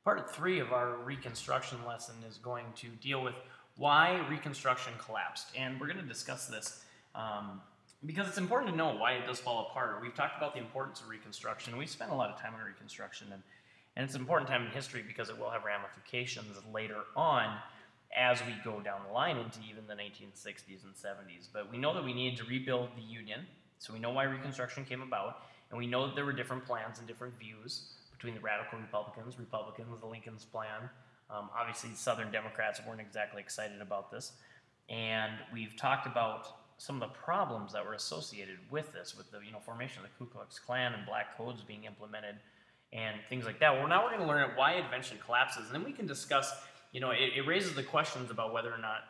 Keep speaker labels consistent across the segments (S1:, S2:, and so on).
S1: Part 3 of our Reconstruction lesson is going to deal with why Reconstruction collapsed. And we're going to discuss this because it's important to know why it does fall apart. We've talked about the importance of Reconstruction. We spent a lot of time on Reconstruction, and it's an important time in history because it will have ramifications later on as we go down the line into even the 1960s and 70s. But we know that we needed to rebuild the Union, so we know why Reconstruction came about, and we know that there were different plans and different views between the radical Republicans, the Lincoln's plan. Obviously, Southern Democrats weren't exactly excited about this. And we've talked about some of the problems that were associated with this, with the formation of the Ku Klux Klan and black codes being implemented and things like that. Well, now we're going to learn why it eventually collapses, and then we can discuss, it raises the questions about whether or not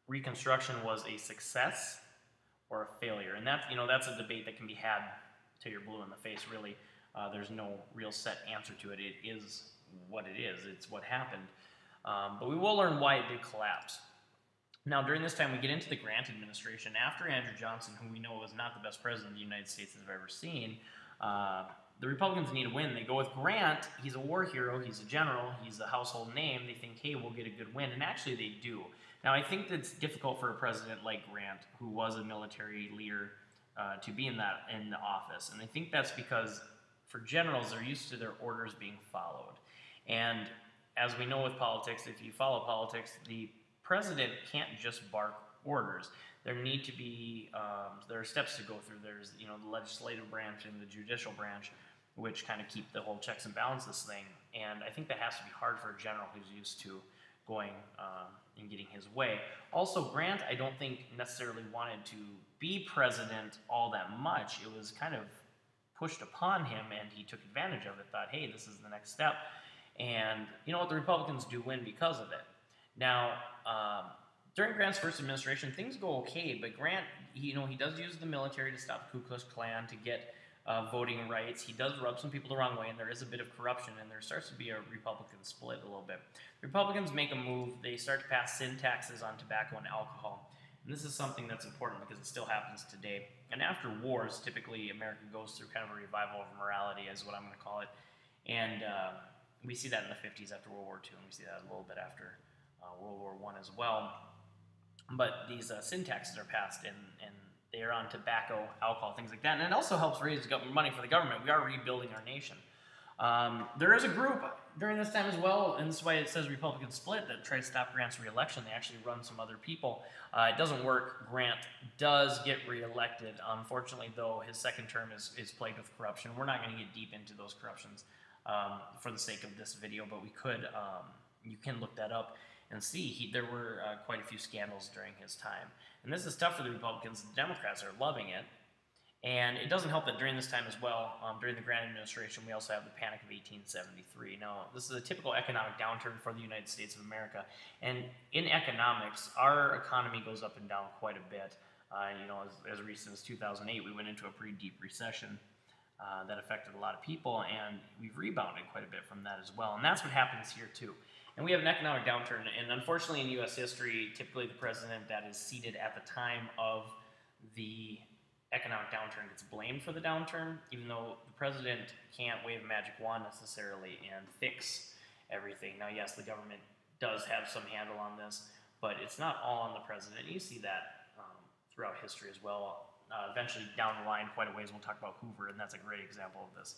S1: Reconstruction was a success or a failure. And that's a debate that can be had till you're blue in the face, really. There's no real set answer to it. It is what it is. It's what happened. But we will learn why it did collapse. Now, during this time, we get into the Grant administration. After Andrew Johnson, who we know was not the best president the United States has ever seen, the Republicans need a win. They go with Grant. He's a war hero. He's a general. He's a household name. They think, hey, we'll get a good win. And actually, they do. Now, I think it's difficult for a president like Grant, who was a military leader, to be in the office. And I think that's because for generals, they're used to their orders being followed. And as we know with politics, if you follow politics, the president can't just bark orders. There need to be, there are steps to go through. There's, the legislative branch and the judicial branch, which kind of keep the whole checks and balances thing. And I think that has to be hard for a general who's used to going and getting his way. Also, Grant, I don't think necessarily wanted to be president all that much. It was kind of pushed upon him, and he took advantage of it, thought, hey, this is the next step. And you know what? The Republicans do win because of it. Now, during Grant's first administration, things go okay, but Grant, he does use the military to stop the Ku Klux Klan, to get voting rights. He does rub some people the wrong way, and there is a bit of corruption, and there starts to be a Republican split a little bit. Republicans make a move. They start to pass sin taxes on tobacco and alcohol. And this is something that's important because it still happens today. And after wars, typically America goes through kind of a revival of morality, is what I'm going to call it. And we see that in the 50s after World War II, and we see that a little bit after World War I as well. But these sin taxes are passed, and they are on tobacco, alcohol, things like that. And it also helps raise money for the government. We are rebuilding our nation. There is a group during this time as well, and this is why it says Republican split, that try to stop Grant's re-election. They actually run some other people. It doesn't work. Grant does get re-elected. Unfortunately, though, his second term is plagued with corruption. We're not going to get deep into those corruptions for the sake of this video, but we could. You can look that up and see. There were quite a few scandals during his time. And this is tough for the Republicans. The Democrats are loving it. And it doesn't help that during this time as well, during the Grant administration, we also have the Panic of 1873. Now, this is a typical economic downturn for the United States of America. And in economics, our economy goes up and down quite a bit. As recent as 2008, we went into a pretty deep recession that affected a lot of people, and we've rebounded quite a bit from that as well. And that's what happens here, too. And we have an economic downturn, and unfortunately in U.S. history, typically the president that is seated at the time of the economic downturn gets blamed for the downturn, even though the president can't wave a magic wand necessarily and fix everything. Now, yes, the government does have some handle on this, but it's not all on the president. You see that throughout history as well. Eventually, down the line, quite a ways, we'll talk about Hoover, and that's a great example of this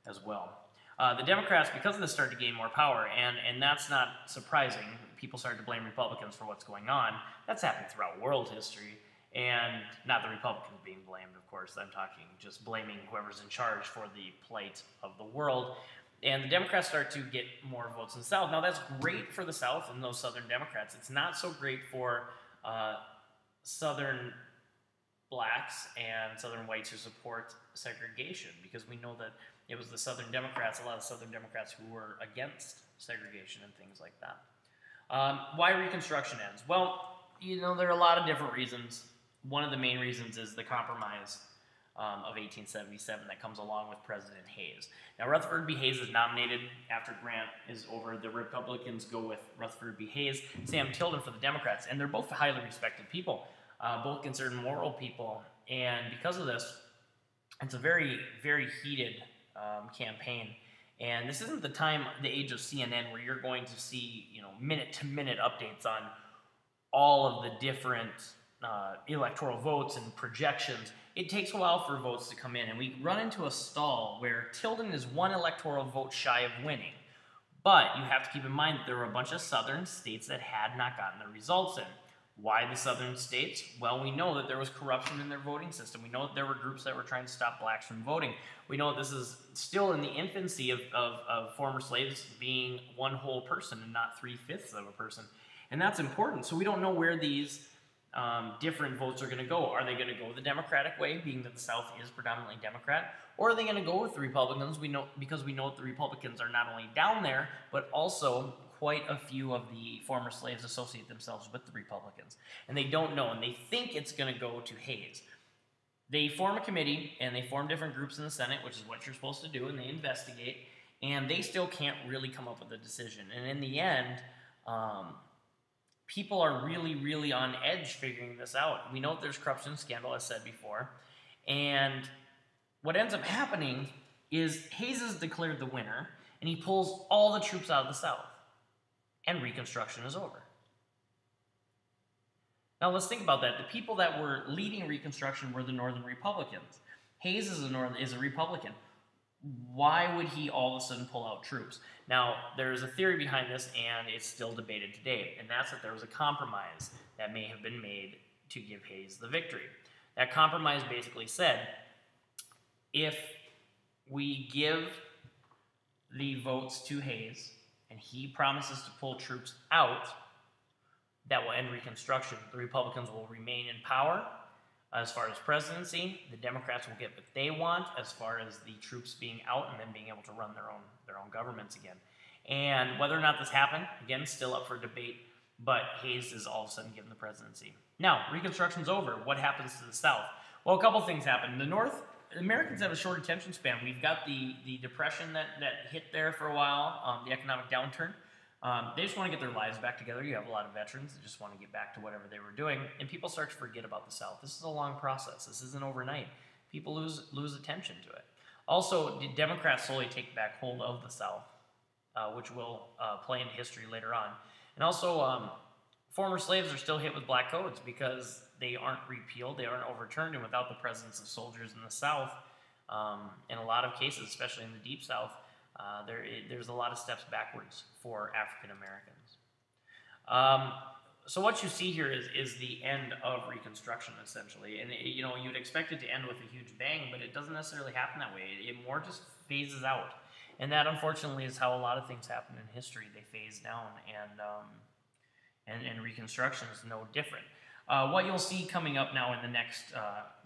S1: as well. The Democrats, because of this, started to gain more power, and that's not surprising. People started to blame Republicans for what's going on. That's happened throughout world history, and not the Republicans being blamed, of course. I'm talking just blaming whoever's in charge for the plight of the world. And the Democrats start to get more votes in the South. Now, that's great for the South and those Southern Democrats. It's not so great for Southern blacks and Southern whites who support segregation, because we know that it was the Southern Democrats, a lot of Southern Democrats, who were against segregation and things like that. Why Reconstruction ends? Well, there are a lot of different reasons. One of the main reasons is the Compromise of 1877 that comes along with President Hayes. Now, Rutherford B. Hayes is nominated after Grant is over. The Republicans go with Rutherford B. Hayes, Sam Tilden for the Democrats, and they're both highly respected people, both considered moral people, and because of this, it's a very, very heated campaign, And this isn't the age of CNN, where you're going to see, minute-to-minute updates on all of the different electoral votes and projections. It takes a while for votes to come in, and we run into a stall where Tilden is one electoral vote shy of winning. But you have to keep in mind that there were a bunch of southern states that had not gotten the results in. Why the southern states? Well, we know that there was corruption in their voting system. We know that there were groups that were trying to stop blacks from voting. We know that this is still in the infancy of former slaves being one whole person and not 3/5 of a person. And that's important. So we don't know where these different votes are going to go. Are they going to go the Democratic way, being that the South is predominantly Democrat? Or are they going to go with the Republicans? Because we know that the Republicans are not only down there, but also quite a few of the former slaves associate themselves with the Republicans. And they don't know, and they think it's going to go to Hayes. They form a committee, and they form different groups in the Senate, which is what you're supposed to do, and they investigate, and they still can't really come up with a decision. And in the end, people are really, really on edge figuring this out. We know that there's corruption scandal, as said before, and what ends up happening is Hayes is declared the winner, and he pulls all the troops out of the South, and Reconstruction is over. Now let's think about that. The people that were leading Reconstruction were the Northern Republicans. Hayes is a Republican. Why would he all of a sudden pull out troops? Now, there's a theory behind this, and it's still debated today, and that's that there was a compromise that may have been made to give Hayes the victory. That compromise basically said, if we give the votes to Hayes, and he promises to pull troops out, that will end Reconstruction. The Republicans will remain in power as far as presidency. The Democrats will get what they want as far as the troops being out and then being able to run their own governments again. And whether or not this happened, again, still up for debate, but Hayes is all of a sudden given the presidency. Now, Reconstruction's over. What happens to the South? Well, a couple things happen. In the North, Americans have a short attention span. We've got the depression that hit there for a while, the economic downturn. They just want to get their lives back together. You have a lot of veterans that just want to get back to whatever they were doing, and people start to forget about the South. This is a long process. This isn't overnight. People lose attention to it. Also, the Democrats slowly take back hold of the South, which will play into history later on. And also, former slaves are still hit with black codes because they aren't repealed, they aren't overturned, and without the presence of soldiers in the South, in a lot of cases, especially in the Deep South, there's a lot of steps backwards for African Americans. So what you see here is the end of Reconstruction, essentially. And you'd expect it to end with a huge bang, but it doesn't necessarily happen that way. It more just phases out. And that, unfortunately, is how a lot of things happen in history. They phase down, and Reconstruction is no different. What you'll see coming up now in the next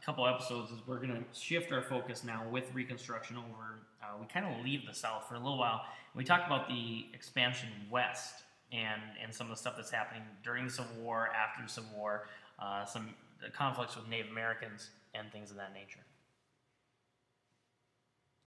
S1: couple episodes is we're going to shift our focus now with Reconstruction over. We kind of leave the South for a little while. We talk about the expansion west and some of the stuff that's happening during the Civil War, after the Civil War, some conflicts with Native Americans, and things of that nature.